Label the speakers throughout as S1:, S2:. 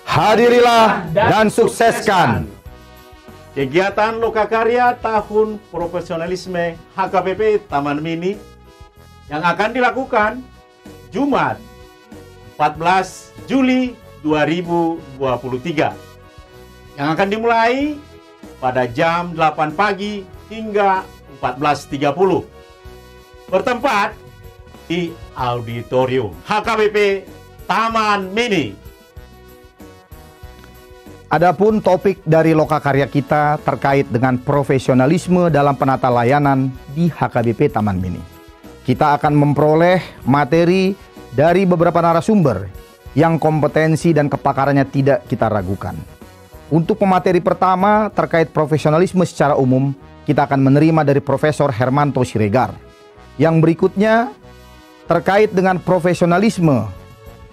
S1: Hadirilah dan sukseskan
S2: kegiatan Lokakarya Tahun Profesionalisme HKBP Taman Mini yang akan dilakukan Jumat 14 Juli 2023 yang akan dimulai pada jam 8 pagi hingga 14.30 bertempat di auditorium HKBP Taman Mini.
S1: Adapun topik dari Lokakarya kita terkait dengan profesionalisme dalam penata layanan di HKBP Taman Mini. Kita akan memperoleh materi dari beberapa narasumber yang kompetensi dan kepakarannya tidak kita ragukan. Untuk pemateri pertama terkait profesionalisme secara umum, kita akan menerima dari Profesor Hermanto Siregar. Yang berikutnya terkait dengan profesionalisme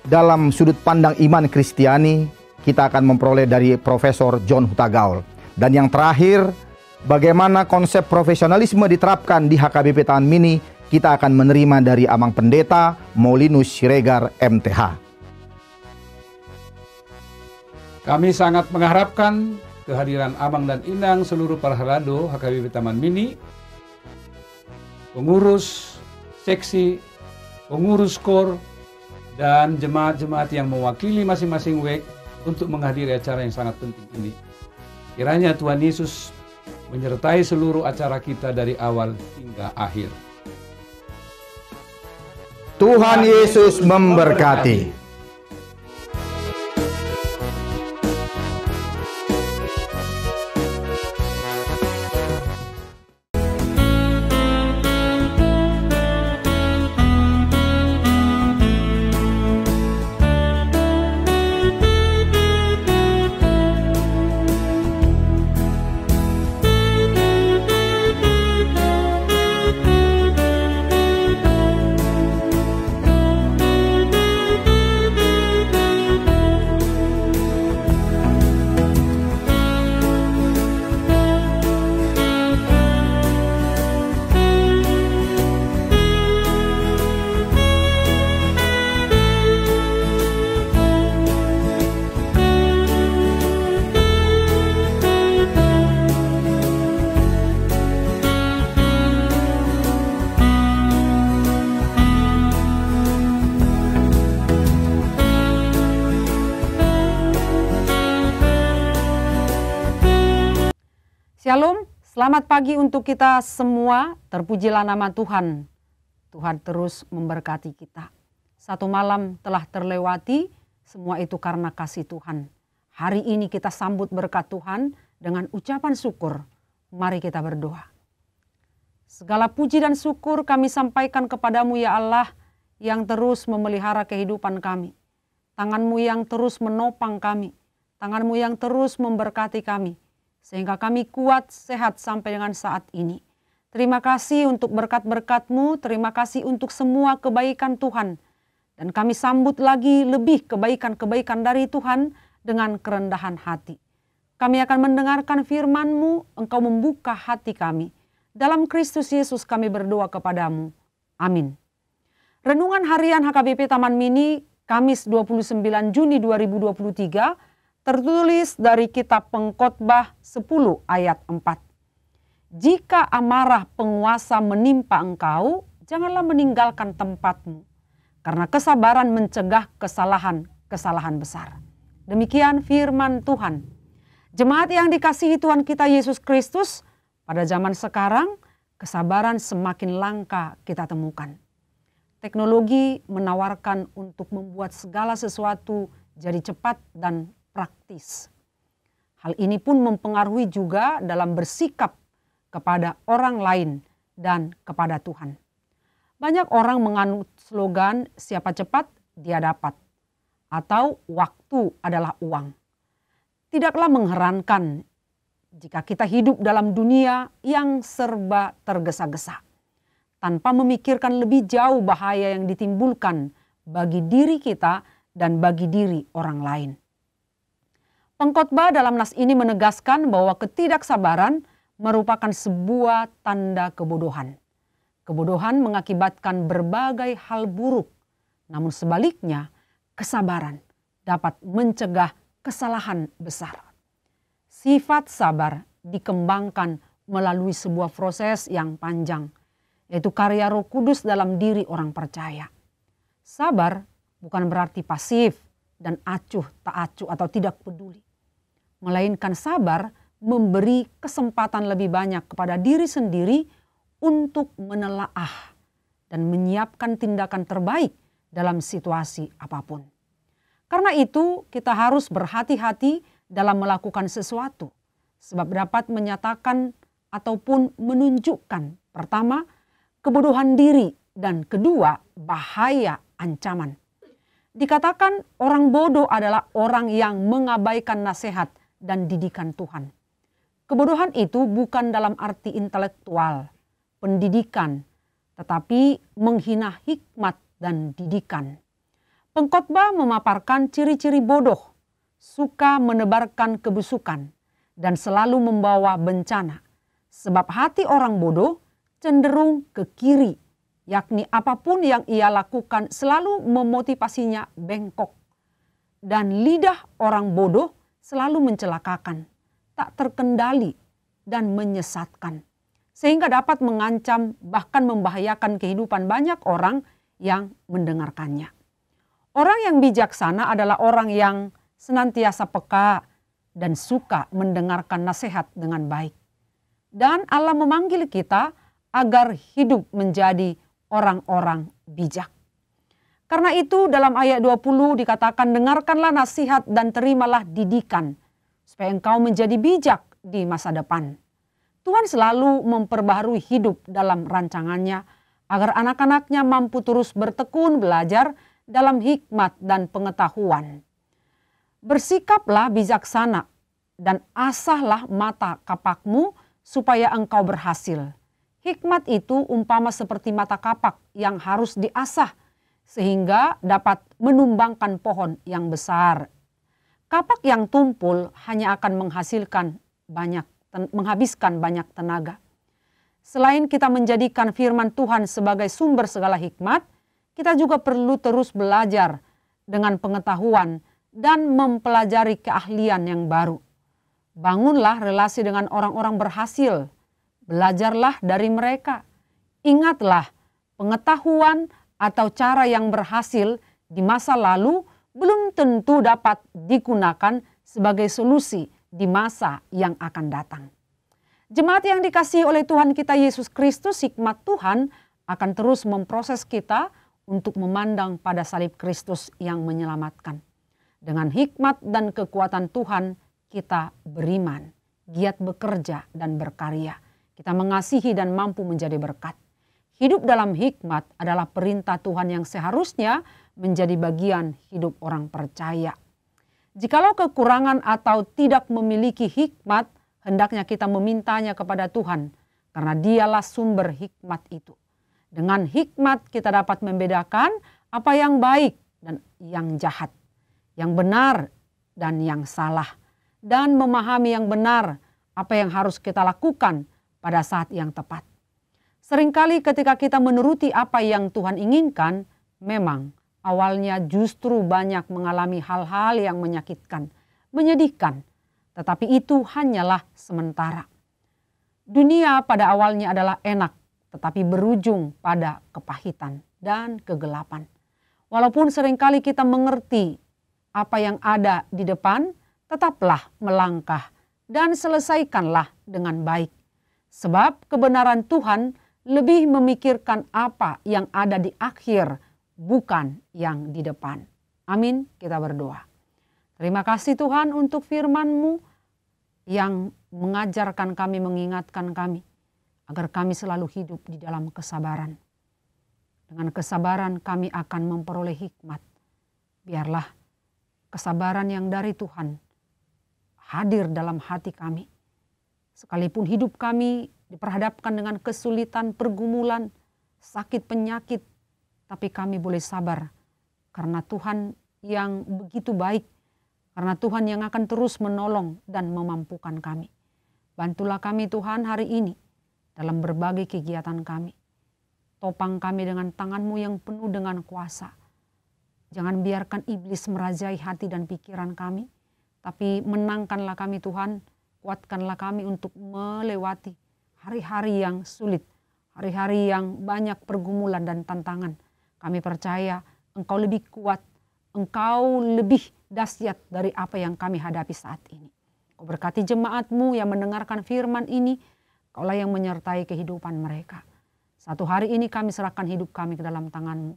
S1: dalam sudut pandang iman Kristiani, kita akan memperoleh dari Profesor John Hutagaul. Dan yang terakhir, bagaimana konsep profesionalisme diterapkan di HKBP Taman Mini, kita akan menerima dari Amang Pendeta Maulinus Siregar MTH.
S3: Kami sangat mengharapkan kehadiran Amang dan Inang seluruh para halado HKBP Taman Mini, pengurus seksi, pengurus KOR, dan jemaat-jemaat yang mewakili masing-masing WEK untuk menghadiri acara yang sangat penting ini. Kiranya Tuhan Yesus menyertai seluruh acara kita dari awal hingga akhir.
S1: Tuhan Yesus memberkati.
S4: Shalom, selamat pagi untuk kita semua. Terpujilah nama Tuhan. Tuhan terus memberkati kita. Satu malam telah terlewati, semua itu karena kasih Tuhan. Hari ini kita sambut berkat Tuhan dengan ucapan syukur. Mari kita berdoa. Segala puji dan syukur kami sampaikan kepadamu ya Allah, yang terus memelihara kehidupan kami. Tangan-Mu yang terus menopang kami. Tangan-Mu yang terus memberkati kami. Sehingga kami kuat, sehat sampai dengan saat ini. Terima kasih untuk berkat-berkat-Mu, terima kasih untuk semua kebaikan Tuhan. Dan kami sambut lagi lebih kebaikan-kebaikan dari Tuhan dengan kerendahan hati. Kami akan mendengarkan firman-Mu, Engkau membuka hati kami. Dalam Kristus Yesus kami berdoa kepadamu. Amin. Renungan harian HKBP Taman Mini, Kamis 29 Juni 2023, tertulis dari kitab Pengkhotbah 10 ayat 4. Jika amarah penguasa menimpa engkau, janganlah meninggalkan tempatmu. Karena kesabaran mencegah kesalahan besar. Demikian firman Tuhan. Jemaat yang dikasihi Tuhan kita Yesus Kristus, pada zaman sekarang kesabaran semakin langka kita temukan. Teknologi menawarkan untuk membuat segala sesuatu jadi cepat dan praktis. Hal ini pun mempengaruhi juga dalam bersikap kepada orang lain dan kepada Tuhan. Banyak orang menganut slogan siapa cepat dia dapat atau waktu adalah uang. Tidaklah mengherankan jika kita hidup dalam dunia yang serba tergesa-gesa tanpa memikirkan lebih jauh bahaya yang ditimbulkan bagi diri kita dan bagi diri orang lain. Pengkhotbah dalam nas ini menegaskan bahwa ketidaksabaran merupakan sebuah tanda kebodohan. Kebodohan mengakibatkan berbagai hal buruk, namun sebaliknya kesabaran dapat mencegah kesalahan besar. Sifat sabar dikembangkan melalui sebuah proses yang panjang, yaitu karya Roh Kudus dalam diri orang percaya. Sabar bukan berarti pasif dan acuh tak acuh atau tidak peduli. Melainkan sabar memberi kesempatan lebih banyak kepada diri sendiri untuk menelaah dan menyiapkan tindakan terbaik dalam situasi apapun. Karena itu kita harus berhati-hati dalam melakukan sesuatu, sebab dapat menyatakan ataupun menunjukkan pertama, kebodohan diri, dan kedua, bahaya ancaman. Dikatakan orang bodoh adalah orang yang mengabaikan nasihat dan didikan Tuhan. Kebodohan itu bukan dalam arti intelektual, pendidikan, tetapi menghina hikmat dan didikan. Pengkhotbah memaparkan ciri-ciri bodoh, suka menebarkan kebusukan, dan selalu membawa bencana. Sebab hati orang bodoh cenderung ke kiri, yakni apapun yang ia lakukan selalu memotivasinya bengkok. Dan lidah orang bodoh selalu mencelakakan, tak terkendali, dan menyesatkan. Sehingga dapat mengancam bahkan membahayakan kehidupan banyak orang yang mendengarkannya. Orang yang bijaksana adalah orang yang senantiasa peka dan suka mendengarkan nasihat dengan baik. Dan Allah memanggil kita agar hidup menjadi orang-orang bijak. Karena itu dalam ayat 20 dikatakan, dengarkanlah nasihat dan terimalah didikan, supaya engkau menjadi bijak di masa depan. Tuhan selalu memperbaharui hidup dalam rancangannya, agar anak-anaknya mampu terus bertekun belajar dalam hikmat dan pengetahuan. Bersikaplah bijaksana dan asahlah mata kapakmu supaya engkau berhasil. Hikmat itu umpama seperti mata kapak yang harus diasah sehingga dapat menumbangkan pohon yang besar. Kapak yang tumpul hanya akan menghabiskan banyak tenaga. Selain kita menjadikan firman Tuhan sebagai sumber segala hikmat, kita juga perlu terus belajar dengan pengetahuan dan mempelajari keahlian yang baru. Bangunlah relasi dengan orang-orang berhasil. Belajarlah dari mereka. Ingatlah, pengetahuan atau cara yang berhasil di masa lalu belum tentu dapat digunakan sebagai solusi di masa yang akan datang. Jemaat yang dikasihi oleh Tuhan kita Yesus Kristus, hikmat Tuhan akan terus memproses kita untuk memandang pada salib Kristus yang menyelamatkan. Dengan hikmat dan kekuatan Tuhan kita beriman, giat bekerja dan berkarya. Kita mengasihi dan mampu menjadi berkat. Hidup dalam hikmat adalah perintah Tuhan yang seharusnya menjadi bagian hidup orang percaya. Jikalau kekurangan atau tidak memiliki hikmat, hendaknya kita memintanya kepada Tuhan, karena Dialah sumber hikmat itu. Dengan hikmat kita dapat membedakan apa yang baik dan yang jahat, yang benar dan yang salah, dan memahami yang benar apa yang harus kita lakukan pada saat yang tepat. Seringkali ketika kita menuruti apa yang Tuhan inginkan, memang awalnya justru banyak mengalami hal-hal yang menyakitkan, menyedihkan, tetapi itu hanyalah sementara. Dunia pada awalnya adalah enak, tetapi berujung pada kepahitan dan kegelapan. Walaupun seringkali kita mengerti apa yang ada di depan, tetaplah melangkah dan selesaikanlah dengan baik. Sebab kebenaran Tuhan lebih memikirkan apa yang ada di akhir, bukan yang di depan. Amin, kita berdoa. Terima kasih Tuhan untuk firman-Mu yang mengajarkan kami, mengingatkan kami, agar kami selalu hidup di dalam kesabaran. Dengan kesabaran kami akan memperoleh hikmat. Biarlah kesabaran yang dari Tuhan hadir dalam hati kami. Sekalipun hidup kami diperhadapkan dengan kesulitan, pergumulan, sakit, penyakit, tapi kami boleh sabar karena Tuhan yang begitu baik, karena Tuhan yang akan terus menolong dan memampukan kami. Bantulah kami Tuhan hari ini dalam berbagai kegiatan kami. Topang kami dengan tangan-Mu yang penuh dengan kuasa. Jangan biarkan iblis merajai hati dan pikiran kami, Tapi menangkanlah kami Tuhan, kuatkanlah kami untuk melewati hari-hari yang sulit, hari-hari yang banyak pergumulan dan tantangan. Kami percaya Engkau lebih kuat, Engkau lebih dahsyat dari apa yang kami hadapi saat ini. Kau berkati jemaat-Mu yang mendengarkan firman ini, Kaulah yang menyertai kehidupan mereka. Satu hari ini kami serahkan hidup kami ke dalam tangan-Mu.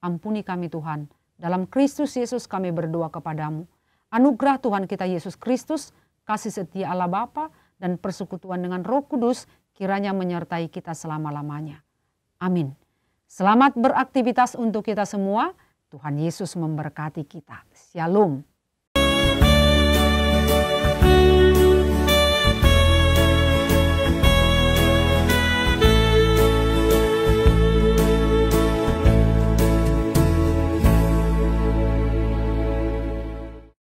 S4: Ampuni kami Tuhan. Dalam Kristus Yesus kami berdoa kepadamu. Anugerah Tuhan kita Yesus Kristus, kasih setia Allah Bapa dan persekutuan dengan Roh Kudus kiranya menyertai kita selama-lamanya. Amin. Selamat beraktivitas untuk kita semua. Tuhan Yesus memberkati kita. Shalom.